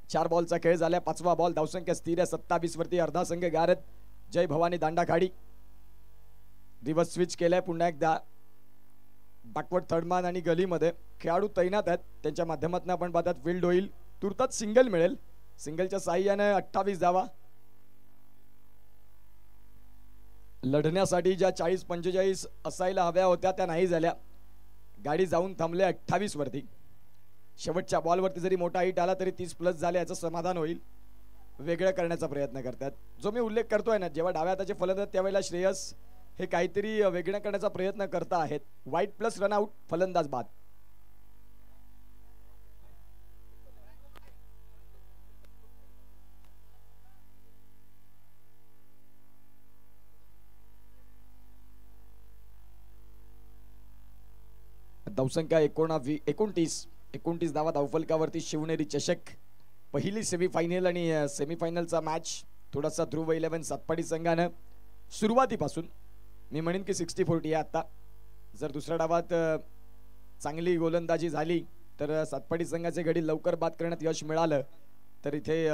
4 बॉलचा खेळ झाला. 5वा बॉल. धावसंख्या स्थिर आहे 27 वरती. अर्धा संघ गारत जय भवानी दांडाखाडी. रिव्हर्स स्विच केलाय पुन्हा एकदा. बॅकवर्ड थर्डमॅन आणि गलीमध्ये खेळाडू तैनात आहेत, त्यांच्या माध्यमातून आपण पाहतात फील्ड होईल. तुर्तास सिंगल मिळेल. सिंगलच्या साह्याने 28 धावा. लढण्यासाठी ज्या 40-45 असायला हव्या होत्या त्या नाही झाल्या. गाडी जाऊन थांबले 28 वरती. शेवटच्या बॉलवरती जरी मोठा हिट आला तरी 30+ झाले याचं समाधान होईल. वेगळं करण्याचा प्रयत्न करतात. जो मी उल्लेख करतोय ना, जेव्हा डाव्या हाताचे फलंदाज त्यावेळेला श्रेयस हे काहीतरी वेगळं करण्याचा प्रयत्न करता आहेत. वाईट प्लस रनआउट, फलंदाज बाद. धावसंख्या 29 धावा धावफलकावरती. शिवनेरी चषक पहिली सेमीफायनल आणि सेमीफायनलचा मॅच थोडासा ध्रुव 11 सातपाडी संघानं सुरुवातीपासून मी म्हणेन की 60-40 आहे. आता जर दुसऱ्या डावात चांगली गोलंदाजी झाली तर सातपाडी संघाचे गडी लवकर बाद करण्यात यश मिळालं तर इथे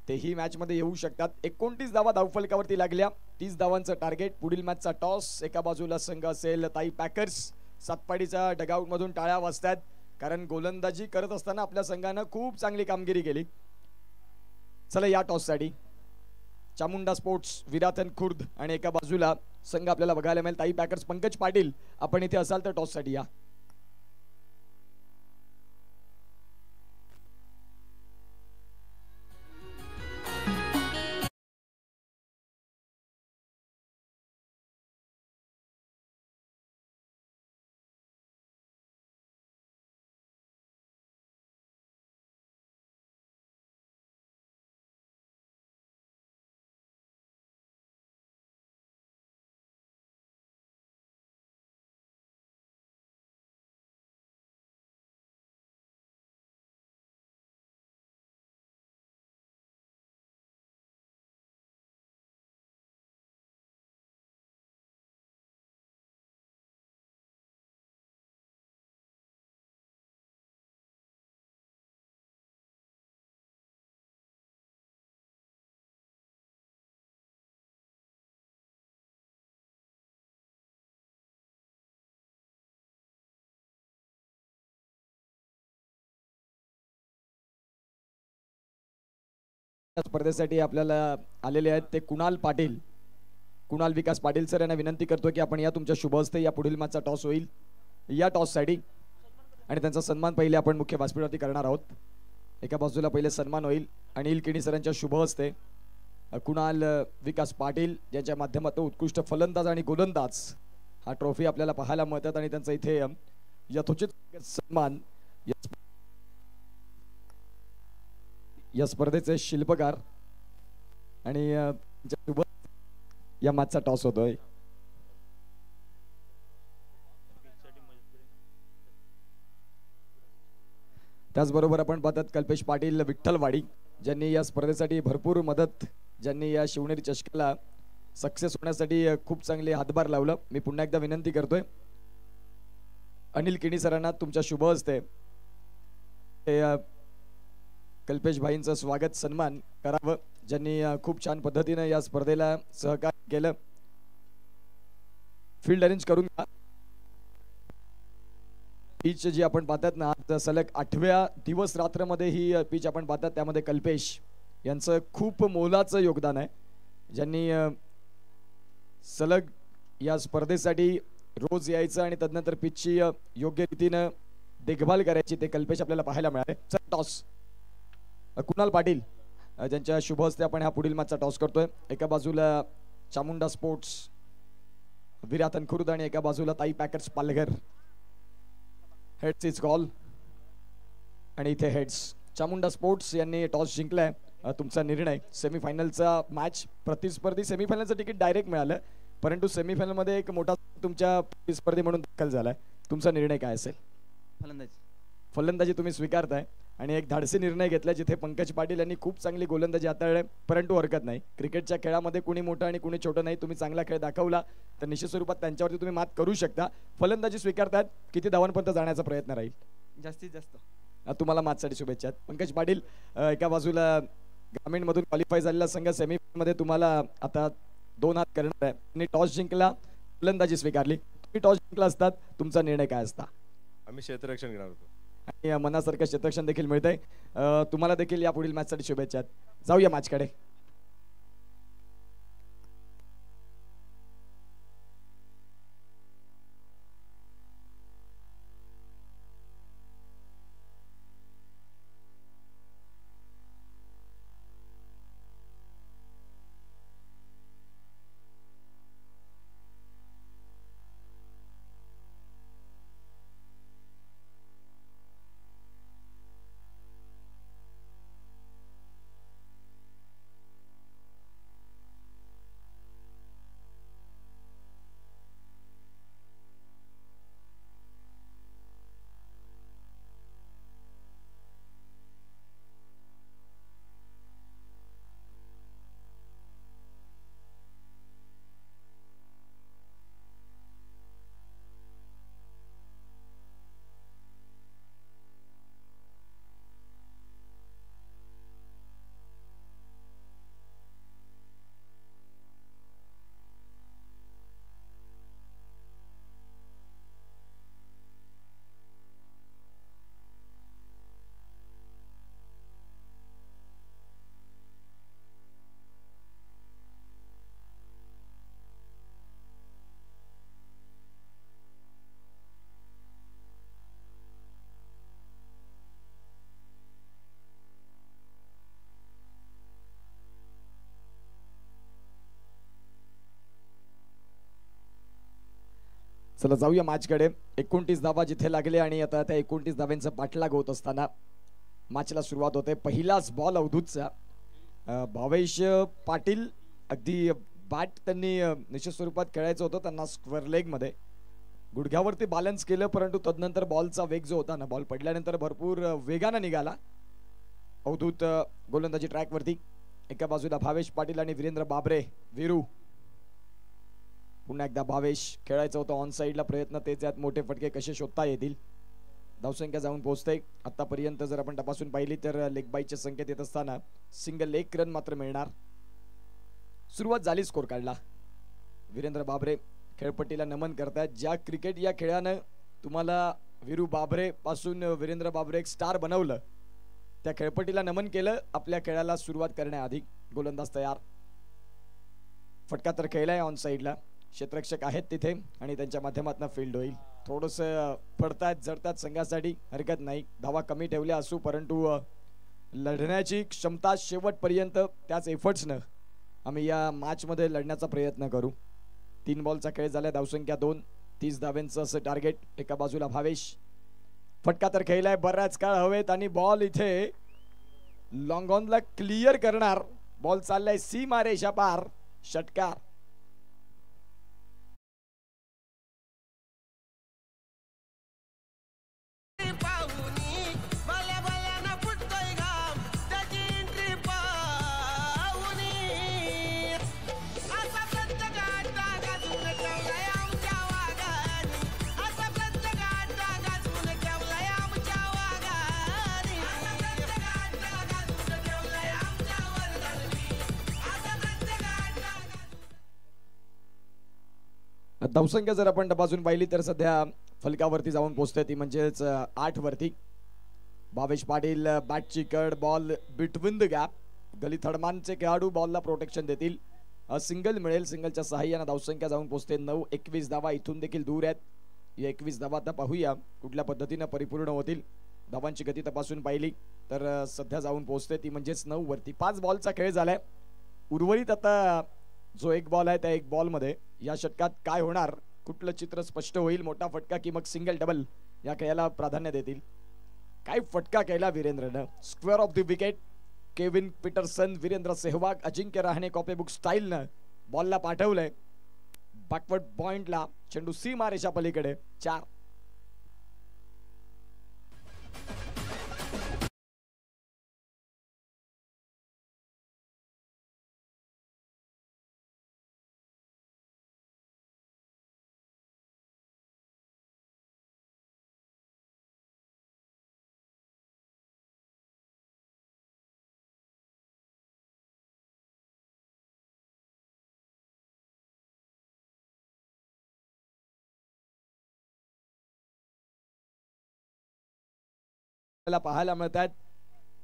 तेही मॅच मध्ये येऊ शकतात. 29 धावा धावफलकावरती लागल्या. 30 धावांचं टार्गेट. पुढील मॅचचा टॉस. एका बाजूला संघ असेल ताई पॅकर्स. सातपाडीच्या डगआउट मधून टाळ्या वाजतात कारण गोलंदाजी करत असताना आपल्या संघानं खूप चांगली कामगिरी केली. चला या टॉस साठी चामुंडा स्पोर्ट्स विराथन खुर्द आणि एका बाजूला संघ आपल्याला बघायला मिळेल ताई पॅकर्स. पंकज पाटील आपण इथे असाल तर टॉस साठी या. स्पर्धेसाठी आपल्याला आलेले आहेत ते कुणाल पाटील. कुणाल विकास पाटील सर यांना विनंती करतो की आपण या तुमच्या शुभ हस्ते या पुढील मॅचचा टॉस होईल या टॉस साठी आणि त्यांचा सन्मान पहिले आपण मुख्य व्यासपीठावरती करणार आहोत. एका बाजूला पहिले सन्मान होईल अनिल केणी सरांच्या शुभ हस्ते कुणाल विकास पाटील यांच्या माध्यमातून उत्कृष्ट फलंदाज आणि गोलंदाज हा ट्रॉफी आपल्याला पाहायला मिळतात आणि त्यांचा इथे यथोचित सन्मान. या स्पर्धेचे शिल्पकार आणि या मॅचचा टॉस होतोय. त्याचबरोबर आपण पाहतात कल्पेश पाटील विठ्ठलवाडी, ज्यांनी या स्पर्धेसाठी भरपूर मदत, ज्यांनी या शिवनेरी चषकाला सक्सेस होण्यासाठी खूप चांगले हातभार लावलं. मी पुन्हा एकदा विनंती करतोय अनिल किणी सरांना तुमच्या शुभ हस्ते कल्पेश भाईंचं स्वागत सन्मान करावं, ज्यांनी खूप छान पद्धतीने या स्पर्धेला सहकार्य केलं. फील्ड अरेंज करून घ्या. पिच जी आपण पाहतात ना, आज सलग 8व्या दिवस रात्रमध्ये ही पिच आपण पाहतात, त्यामध्ये कल्पेश यांचं खूप मोलाचं योगदान आहे, ज्यांनी सलग या स्पर्धेसाठी रोज यायचं आणि तदनंतर पिचची योग्य रीतीनं देखभाल करायची, ते कल्पेश आपल्याला पाहायला मिळाले. टॉस कुणाल पाटील ज्यांच्या शुभ हस्ते आपण हा पुढील मॅचचा टॉस करतोय. एका बाजूला चामुंडा स्पोर्ट्स विराट खुर्द आणि एका बाजूला ताई packets Palghar. Heads is call आणि इथे हेड्स. चामुंडा स्पोर्ट्स यांनी टॉस जिंकलाय. तुमचा निर्णय. सेमीफायनलचा मॅच प्रतिस्पर्धी, सेमीफायनलचं तिकीट डायरेक्ट मिळालं, परंतु सेमीफायनलमध्ये एक मोठा तुमच्या प्रतिस्पर्धी म्हणून दाखल झालाय. तुमचा निर्णय काय असेल? फलंदाजी तुम्ही स्वीकारताय आणि एक धाडसी निर्णय घेतला, जिथे पंकज पाटील यांनी खूप चांगली गोलंदाजी हाताळली, परंतु हरकत नाही. क्रिकेटच्या खेळामध्ये कुणी मोठं आणि कुणी छोटं नाही. तुम्ही चांगला खेळ दाखवला तर निश्चित स्वरूपात त्यांच्यावरती तुम्ही मात करू शकता. फलंदाजी स्वीकारतात. किती धावांपर्यंत जाण्याचा प्रयत्न राहील? जास्तीत जास्त. तुम्हाला मातसाठी शुभेच्छा. पंकज पाटील, एका बाजूला ग्रामीण मधून क्वालिफाय झालेला संघ सेमीमध्ये तुम्हाला आता 2 हात करणार आहे. आणि टॉस जिंकला, फलंदाजी स्वीकारली. तुम्ही टॉस जिंकला असतात, तुमचा निर्णय काय असता? आम्ही क्षेत्ररक्षण घेणार होतो आणि मनासारखं क्षेत्ररक्षण देखील मिळतंय. तुम्हाला देखील या पुढील मॅचसाठी शुभेच्छा. जाऊया मॅचकडे. चला जाऊया मॅचकडे. 29 धावा जिथे लागले आणि आता त्या 29 धाव्यांचा पाठलाग होत असताना मॅचला सुरुवात होते. पहिलाच बॉल अवधूतचा. भावेश पाटील अगदी बॅट त्यांनी निश्चित स्वरूपात खेळायचं होतं त्यांना स्क्वेअर लेग मध्ये, गुडघ्यावरती बॅलन्स केलं, परंतु तदनंतर बॉलचा वेग जो होता ना, बॉल पडल्यानंतर भरपूर वेगाने निघाला. अवधूत गोलंदाजी ट्रॅक वरती. एका बाजूला भावेश पाटील आणि वीरेंद्र बाबरे वीरू. पुन्हा एकदा भावेश खेळायचं होतं ऑन साइडला, प्रयत्न तेच यात मोठे फटके कसे शोधता येतील. धावसंख्या जाऊन पोहोचते. आतापर्यंत जर आपण तपासून पाहिली तर लेग बाईचे संकेत येत असताना सिंगल 1 रन मात्र मिळणार. सुरुवात झाली, स्कोर काढला. वीरेंद्र बाबरे खेळपट्टीला नमन करतात. ज्या क्रिकेट या खेळानं तुम्हाला वीरू बाबरे पासून वीरेंद्र बाबरे एक स्टार बनवलं, त्या खेळपट्टीला नमन केलं. आपल्या खेळाला सुरुवात करण्याआधी गोलंदाज तयार. फटका तर खेळलाय ऑन साइडला, क्षेत्ररक्षक आहेत तिथे आणि त्यांच्या माध्यमातून फील्ड होईल. थोडस पडतात जडतात संघासाठी, हरकत नाही. धावा कमी ठेवल्या असू, परंतु लढण्याची क्षमता शेवटपर्यंत त्याच एफर्ट्सनं आम्ही या मॅच मध्ये लढण्याचा प्रयत्न करू. 3 बॉलचा खेळ झाला, धावसंख्या 2, 30 धाव्यांचं असं टार्गेट. एका बाजूला भावेश, फटका तर खेळलाय बराच काळ हवेत आणि बॉल इथे लॉंग ऑनला क्लिअर करणार. बॉल चाललाय सीमा रेषा पार, षटकार. धावसंख्या जर आपण तपासून पाहिली तर सध्या फलकावरती जाऊन पोहोचते ती म्हणजेच 8 वरती. भावेश पाटील बॅटची कड, बॉल बिटवीन द गॅप. गली थडमानचे खेळाडू बॉलला प्रोटेक्शन देतील. सिंगल मिळेल. सिंगलच्या सहाय्याने धावसंख्या जाऊन पोहोचते 9-21 धावा इथून देखील दूर आहेत. या 21 धावा आता पाहूया कुठल्या पद्धतीने परिपूर्ण होतील. धावांची गती तपासून पाहिली तर सध्या जाऊन पोहोचते ती म्हणजेच 9 वरती. 5 बॉलचा खेळ झालाय. उर्वरित आता जो एक बॉल आहे त्या एक बॉल मध्ये या षटकात काय होणार, कुठलं चित्र स्पष्ट होईल. मोठा फटका की मग सिंगल डबल या खेळाला प्राधान्य देतील. काय फटका केला वीरेंद्रनं. Square off the wicket. Kevin Pietersen, Virender Sehwag, Ajinkya Rahane copybook स्टाईलनं बॉलला पाठवलंय बॅकवर्ड पॉइंटला. चेंडू सीमा रेषा पलीकडे. 4. पाहायला मिळतात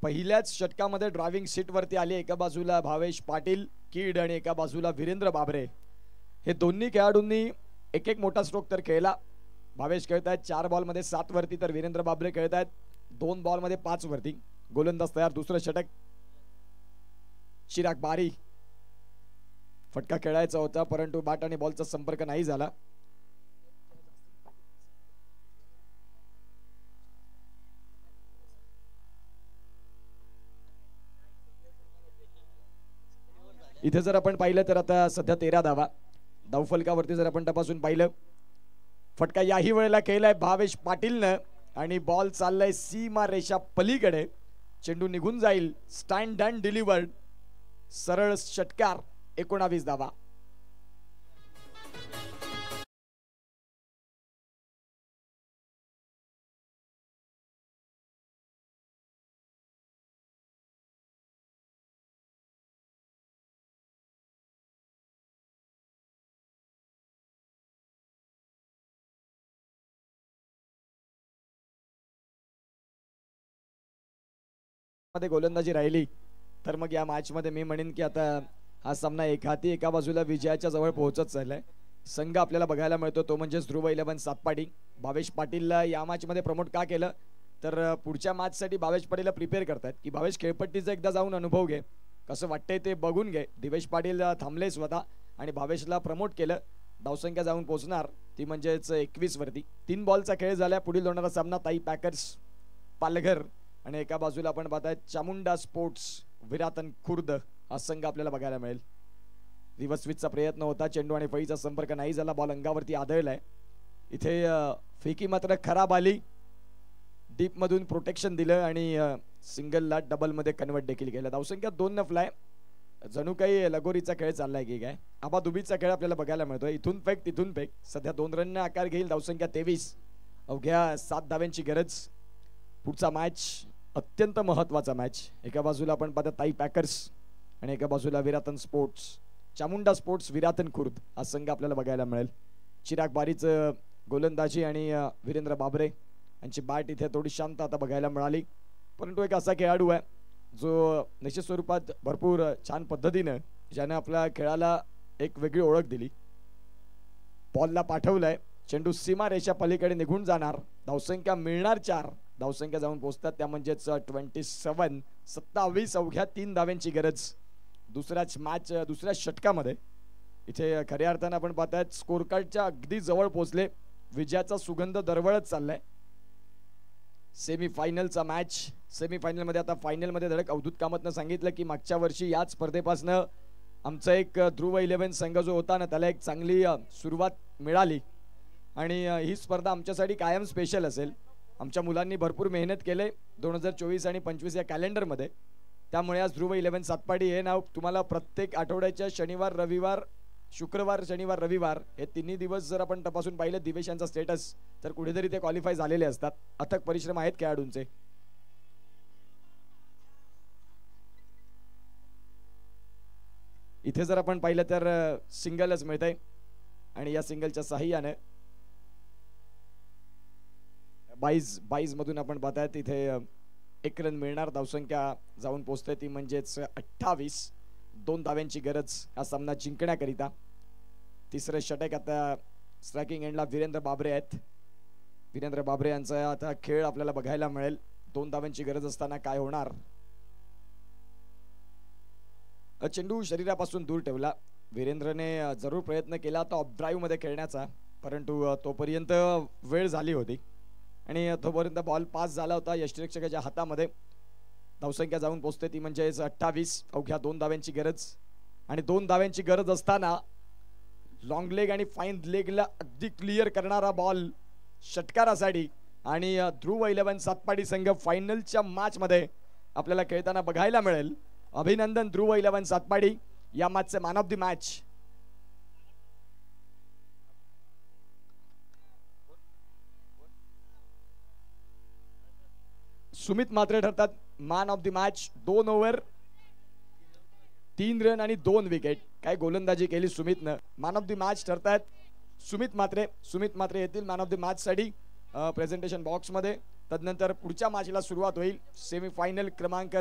पहिल्याच षटकामध्ये ड्रायव्हिंग सीट वरती आले. एका बाजूला भावेश पाटील कीड आणि एका बाजूला वीरेंद्र बाबरे. हे दोन्ही खेळाडूंनी एक एक मोठा स्ट्रोक तर खेळला. भावेश खेळतायत 4 बॉल मध्ये 7 वरती तर वीरेंद्र बाबरे खेळतायत 2 बॉल मध्ये 5 वरती. गोलंदाज तयार. दुसरं षटक. चिराग बारी. फटका खेळायचा होता परंतु बॅट आणि बॉलचा संपर्क नाही झाला. इथे जर आपण पाहिलं तर आता सध्या 13 धावा. धावफलकावरती जर आपण तपासून पाहिलं फटका याही वेळेला केलाय भावेश पाटीलनं आणि बॉल चाललाय सीमा रेषा पलीकडे. चेंडू निघून जाईल. Stand and delivered. सरळ षटकार. 19 धावा. मध्ये गोलंदाजी राहिली तर मग या मॅच मध्ये मी म्हणेन की आता हा सामना एकाहाती एका बाजूला विजयाच्या जवळ पोहोचत चाललाय. संघ आपल्याला बघायला मिळतो तो म्हणजे ध्रुव 11 सातपाडी. भावेश पाटीलला या मॅच मध्ये प्रमोट का केलं तर पुढच्या मॅच साठी भावेश पाटीलला प्रिपेअर करतात की भावेश खेळपट्टीचा एकदा जाऊन अनुभव घे, कसं वाटतंय ते बघून घे. दिवेश पाटील थांबले स्वतः आणि भावेशला प्रमोट केलं. धावसंख्या जाऊन पोहोचणार ती म्हणजेच 21 वरती. 3 बॉलचा खेळ झाला. पुढील होणारा सामना ताई पॅकर्स पालघर आणि एका बाजूला आपण पाहताय चामुंडा स्पोर्ट्स विरातन खुर्द हा संघ आपल्याला बघायला मिळेल. रिव्हर्स स्विचचा प्रयत्न होता. चेंडू आणि फळीचा संपर्क नाही झाला. बॉल अंगावरती आदळलाय. इथे फेकी मात्र खराब आली. डीप मधून प्रोटेक्शन दिलं आणि सिंगलला डबल मध्ये कन्वर्ट देखील केलं. धावसंख्या 2 न फ्लाय. जणू काही लगोरीचा खेळ चाललाय की काय. आबाधुबीचा खेळ आपल्याला बघायला मिळतोय. इथून फेक तिथून फेक. सध्या 2 रनने आकार घेईल. धावसंख्या 23. अवघ्या 7 धाव्यांची गरज. पुढचा मॅच अत्यंत महत्वाचा मॅच. एका बाजूला आपण पाहता ताई पॅकर्स आणि एका बाजूला विरातन स्पोर्ट्स चामुंडा स्पोर्ट्स विरातन खुर्द हा संघ आपल्याला बघायला मिळेल. चिराग बारीचं गोलंदाजी आणि वीरेंद्र बाबरे यांची बॅट इथे थोडी शांत आता बघायला मिळाली. परंतु एक असा खेळाडू आहे जो निश्चित स्वरूपात भरपूर छान पद्धतीने ज्याने आपल्या खेळाला एक वेगळी ओळख दिली. बॉलला पाठवलंय. चेंडू सीमा रेषा पलीकडे निघून जाणार. धावसंख्या मिळणार 4. धावसंख्या जाऊन पोहोचतात त्या म्हणजेच 27 अवघ्या 3 धाव्यांची गरज दुसऱ्या षटकामध्ये. इथे खऱ्या अर्थानं आपण पाहताय स्कोर कार्डच्या अगदी जवळ पोहोचले. विजयाचा सुगंध दरवळत चाललाय. सेमीफायनलचा मॅच. सेमीफायनल मध्ये आता फायनल मध्ये धडक. अवधूत कामतनं सांगितलं की मागच्या वर्षी याच स्पर्धेपासून आमचा एक ध्रुव 11 संघ जो होता ना त्याला एक चांगली सुरुवात मिळाली आणि ही स्पर्धा आमच्यासाठी कायम स्पेशल असेल. आमच्या मुलांनी भरपूर मेहनत केले 2024 आणि 25 या कॅलेंडर मध्ये. त्यामुळे आज ध्रुव 11 सातपाडी हे नाव तुम्हाला प्रत्येक आठवड्याच्या शनिवार रविवार शुक्रवार शनिवार रविवार हे तिन्ही दिवस जर आपण तपासून पाहिलं दिवेश यांचा स्टेटस तर कुठेतरी ते क्वालिफाय झालेले असतात. अथक परिश्रम आहेत खेळाडूंचे. इथे जर आपण पाहिलं तर सिंगलच मिळतंय आणि या सिंगलच्या साह्याने 22 मधून आपण पाहताय तिथे 1 रन मिळणार. धावसंख्या जाऊन पोहोचते ती म्हणजेच 28. 2 धाव्यांची गरज हा सामना जिंकण्याकरिता. तिसरे षटक आता स्ट्रायकिंग एंडला वीरेंद्र बाबरे आहेत. वीरेंद्र बाबरे यांचा आता खेळ आपल्याला बघायला मिळेल. 2 धाव्यांची गरज असताना काय होणार. चेंडू शरीरापासून दूर ठेवला. वीरेंद्रने जरूर प्रयत्न केला तो ऑफ ड्राईव्ह मध्ये खेळण्याचा, परंतु तोपर्यंत वेळ झाली होती आणि तोपर्यंत बॉल पास झाला होता यष्टिरक्षकाच्या हातामध्ये. धावसंख्या जाऊन पोहोचते ती म्हणजेच 28. अवघ्या 2 धाव्यांची गरज आणि 2 धाव्यांची गरज असताना लॉंग लेग आणि फाईन लेगला अगदी क्लिअर करणारा बॉल षटकारासाठी आणि ध्रुव 11 सातपाडी संघ फायनलच्या मॅच मध्ये आपल्याला खेळताना बघायला मिळेल. अभिनंदन ध्रुव 11 सातपाडी, या मॅचचे man of the match. Sumit Mhatre ठरतात man of the match. 2 over 3 run आणि 2 विकेट. काय गोलंदाजी केली सुमितनं. मॅन ऑफ द मॅच ठरतायत सुमित म्हात्रे. सुमित म्हात्रे येतील मॅन ऑफ द मॅच साठी प्रेझेंटेशन बॉक्स मध्ये. तदनंतर पुढच्या मॅचला सुरुवात होईल. सेमीफायनल क्रमांक